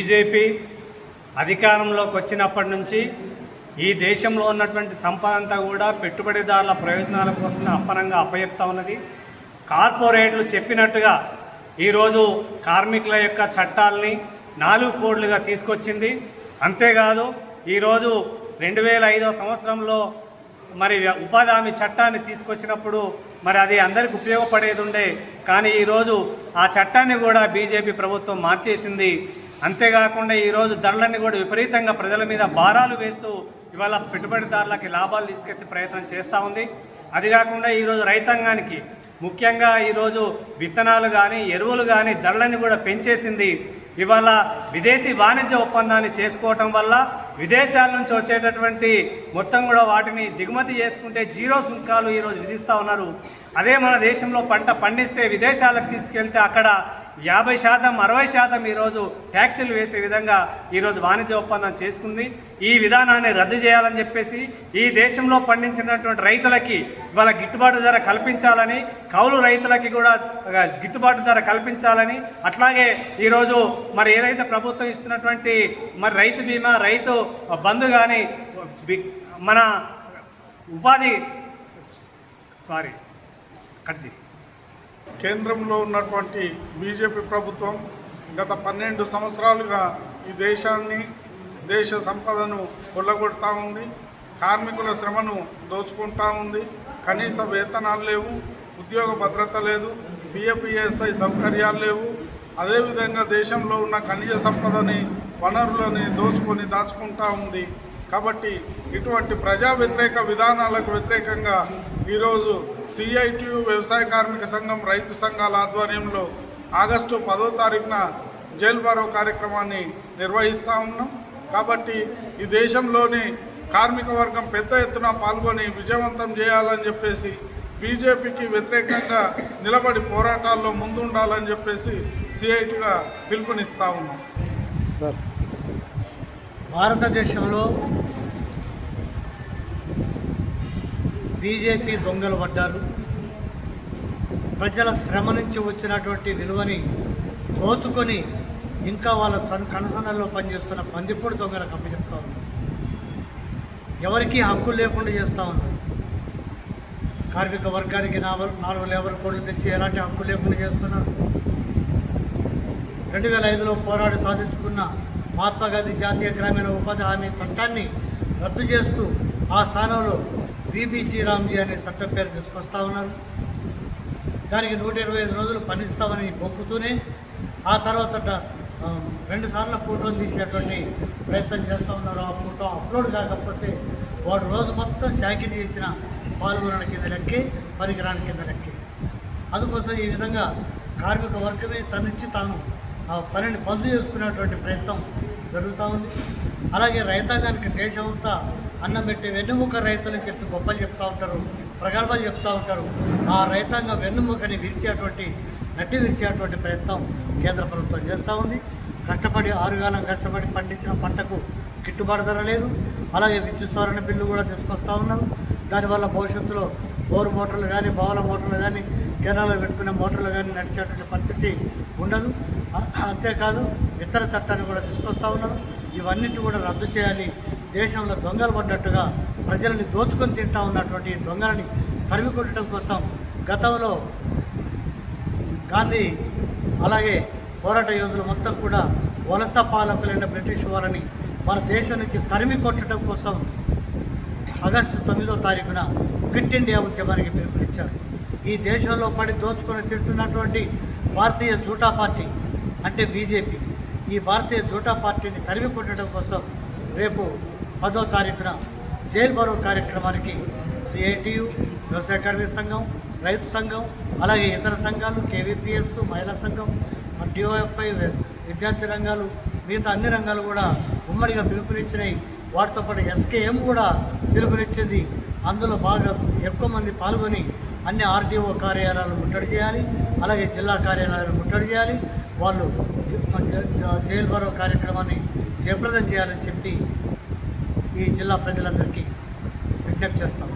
BJP అధికారంలోకి వచ్చినప్పటి నుంచి ఈ దేశంలో ఉన్నటువంటి సంపద అంతా కూడా పెట్టుబడిదారుల ప్రయోజనాల కోసం అప్పనంగా అప్పచెప్తా ఉన్నది. కార్పొరేట్లు చెప్పినట్టుగా ఈరోజు కార్మికుల యొక్క చట్టాలని 4 కోడ్లుగా తీసుకొచ్చింది. అంతేకాదు ఈరోజు 2005 సంవత్సరంలో మరి ఉపాధి హామీ చట్టాన్ని తీసుకొచ్చినప్పుడు మరి అది అందరికి ఉపయోగపడేది ఉండే, కానీ ఈరోజు ఆ చట్టాన్ని కూడా బీజేపీ ప్రభుత్వం మార్చేసింది. అంతేకాకుండా ఈరోజు ధరలన్నీ కూడా విపరీతంగా ప్రజల మీద భారాలు వేస్తూ ఇవాళ పెట్టుబడిదారులకి లాభాలు తీసుకొచ్చే ప్రయత్నం చేస్తూ ఉంది. అది కాకుండా ఈరోజు రైతాంగానికి ముఖ్యంగా ఈరోజు విత్తనాలు కానీ ఎరువులు కానీ ధరలను కూడా పెంచేసింది. ఇవాళ విదేశీ వాణిజ్య ఒప్పందాన్ని చేసుకోవటం వల్ల విదేశాల నుంచి వచ్చేటటువంటి మొత్తం కూడా వాటిని దిగుమతి చేసుకుంటే 0 సుంకాలు ఈరోజు విధిస్తూ ఉన్నారు. అదే మన దేశంలో పంట పండిస్తే విదేశాలకు తీసుకెళ్తే అక్కడ 50%, 60% ఈరోజు ట్యాక్సీలు వేసే విధంగా ఈరోజు వాణిజ్య ఒప్పందం చేసుకుంది. ఈ విధానాన్ని రద్దు చేయాలని చెప్పేసి ఈ దేశంలో పండించినటువంటి రైతులకి ఇవాళ గిట్టుబాటు ధర కల్పించాలని, కౌలు రైతులకి కూడా గిట్టుబాటు ధర కల్పించాలని, అట్లాగే ఈరోజు మరి ఏదైతే ప్రభుత్వం ఇస్తున్నటువంటి మరి రైతు బీమా, రైతు బంధు కానీ మన ఉపాధి కేంద్రంలో ఉన్నటువంటి బీజేపీ ప్రభుత్వం గత 12 సంవత్సరాలుగా ఈ దేశాన్ని, దేశ సంపదను కొల్లగొడతా ఉంది. కార్మికుల శ్రమను దోచుకుంటా ఉంది. కనీస వేతనాలు లేవు, ఉద్యోగ భద్రత లేదు, పిఎఫ్ఈఎస్ఐ సౌకర్యాలు లేవు. అదేవిధంగా దేశంలో ఉన్న ఖనిజ సంపదని, వనరులని దోచుకొని దాచుకుంటా ఉంది. కాబట్టి ఇటువంటి ప్రజా వ్యతిరేక విధానాలకు వ్యతిరేకంగా ఈరోజు సిఐటియు వ్యవసాయ కార్మిక సంఘం, రైతు సంఘాల ఆధ్వర్యంలో ఆగస్టు 10వ తారీఖున జైల్ బారో కార్యక్రమాన్ని నిర్వహిస్తూ ఉన్నాం. కాబట్టి ఈ దేశంలోని కార్మిక వర్గం పెద్ద ఎత్తున పాల్గొని విజయవంతం చేయాలని చెప్పేసి, బీజేపీకి వ్యతిరేకంగా నిలబడి పోరాటాల్లో ముందుండాలని చెప్పేసి సిఐటిగా పిలుపునిస్తూ ఉన్నాం. భారతదేశంలో బీజేపీ దొంగలు పడ్డారు. ప్రజల శ్రమ నుంచి వచ్చినటువంటి విలువని దోచుకొని ఇంకా వాళ్ళ కనుసనల్లో పనిచేస్తున్న బందిపోటు దొంగలకు అప్పచెప్తా ఉన్నారు. ఎవరికి హక్కు లేకుండా చేస్తూ ఉన్నారు. కార్మిక వర్గానికి 4 లేబర్ కోడ్లు తెచ్చి ఎలాంటి హక్కు లేకుండా చేస్తున్నారు. 2005లో పోరాడి సాధించుకున్న మహాత్మా గాంధీ జాతీయ గ్రామీణ ఉపాధి హామీ చట్టాన్ని రద్దు చేస్తూ ఆ స్థానంలో విబిజీ రామ్జీ అనే చట్టం పేరు తీసుకొస్తా ఉన్నారు. దానికి 125 రోజులు పనిస్తామని బొక్కుతూనే ఆ తర్వాత 2 సార్లు ఫోటోలు తీసేటువంటి ప్రయత్నం చేస్తూ ఉన్నారు. ఆ ఫోటో అప్లోడ్ కాకపోతే వాడు రోజు మొత్తం షాకిరీ చేసిన పాల్గొనడం కింద లెక్కే, పనికిరాని కింద లెక్కే. అందుకోసం ఈ విధంగా కార్మిక వర్గమే తనిచ్చి తాను ఆ పనిని బంద్ చేసుకునేటువంటి ప్రయత్నం జరుగుతూ ఉంది. అలాగే రైతాంగానికి దేశమంతా అన్నం పెట్టే వెన్నుముక రైతులని చెప్పి గొప్పలు చెప్తూ ఉంటారు, ప్రగల్భాలు చెప్తూ ఉంటారు. ఆ రైతాంగం వెన్నుముకని నడ్డి విరిచేటువంటి ప్రయత్నం కేంద్ర ప్రభుత్వం చేస్తూ ఉంది. కష్టపడి 6 కాలం కష్టపడి పండించిన పంటకు గిట్టుబాటు ధర లేదు. అలాగే విద్యుత్ సవరణ బిల్లు కూడా తీసుకొస్తూ ఉన్నారు. దానివల్ల భవిష్యత్తులో బోరు మోటార్లు కానీ, బావుల మోటార్లు కానీ, కెనాల్లో పెట్టుకునే మోటార్లు కానీ నడిచేటువంటి పరిస్థితి ఉండదు. అంతేకాదు ఇతర చట్టాన్ని కూడా తీసుకొస్తూ ఉన్నారు. ఇవన్నింటినీ కూడా రద్దు చేయాలి. దేశంలో దొంగలు పడ్డట్టుగా ప్రజల్ని దోచుకొని తింటా ఉన్నటువంటి దొంగలని తరిమి కొట్టడం కోసం గతంలో గాంధీ అలాగే పోరాట యోధులు మొత్తం కూడా వలస పాలకులైన బ్రిటిష్ వారిని మన దేశం నుంచి తరిమి కొట్టడం కోసం ఆగస్టు 9వ తారీఖున క్విట్ ఇండియా ఉద్యమానికి పిలుపునిచ్చారు. ఈ దేశంలో పడి దోచుకొని తింటున్నటువంటి భారతీయ జూటా పార్టీ అంటే బీజేపీ, ఈ భారతీయ జూటా పార్టీని తరిమి కొట్టడం కోసం రేపు 10వ తారీఖున జైల్ బారో కార్యక్రమానికి సిఐటియు, వ్యవసాయ కార్మిక సంఘం, రైతు సంఘం, అలాగే ఇతర సంఘాలు, కేవీపీఎస్, మహిళా సంఘం, డిఓఎఫ్ఐ, విద్యార్థి రంగాలు, మిగతా అన్ని రంగాలు కూడా ఉమ్మడిగా పిలుపునిచ్చినాయి. వాటితో పాటు ఎస్కేఎం కూడా పిలుపునిచ్చింది. అందులో బాగా ఎక్కువ మంది పాల్గొని అన్ని ఆర్డీఓ కార్యాలయాలు ముట్టడి చేయాలి, అలాగే జిల్లా కార్యాలయాలు ముట్టడి చేయాలి. వాళ్ళు జైల్ బారో కార్యక్రమాన్ని జయప్రదం చేయాలని చెప్పి ఈ జిల్లా ప్రజలందరికీ విజ్ఞప్తి చేస్తాం.